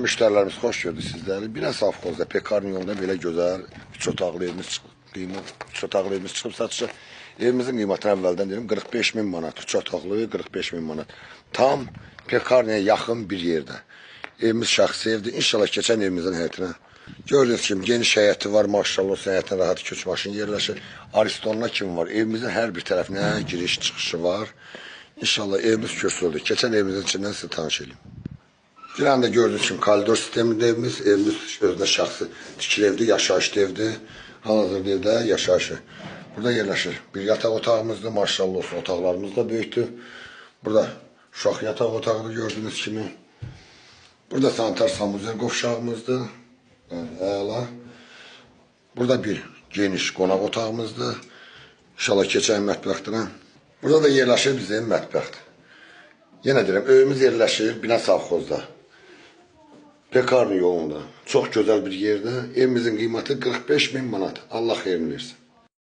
Müştərilərimiz xoş gördük sizləri. Binə Safxozda, Pekarın yolunda belə gözəl 3 otaqlı evimiz çıxıb satışa. Evimizin qiymətini əvvəldən deyim 45 min manat, 3 otaqlı 45 min manat. Tam Pekarniyə yaxın bir yerdə. Evimiz şəxsi evdir. İnşallah keçən evimizin həyətinə. Gördüyünüz kimi geniş həyəti var, maşallah olsun, həyətinə rahat köç maşın yerləşir. Aristonuna kimi var. Evimizin hər bir tərəfinə giriş çıxışı var. İnşallah evimiz köçsüldür. Keçən evimizin içindən sizi tanış edeyim. Bir anda gördüğünüz kimi koridor sisteminde evimiz özünə şəxsi tikili evdir, yaşayışlı evdir. Hal-hazırda evdə yaşayışı. Burada yerləşir. Bir yataq otağımızdır, maşallah olsun, otaqlarımız da böyükdür. Burada uşaq yataq otağıdır gördüğünüz kimi. Burada sanitar samuzel qovşağımızdır. Əla. Burada bir geniş qonaq otağımızdır. İnşallah keçən mətbəxtinə. Burada da yerləşir bizim mətbəxdir. Yenə deyirəm, evimiz yerləşir Binə Safxozda. Pekarni yolunda. Çox gözəl bir yerdə. Evimizin qiyməti 45 min manat. Allah xeyrini versin.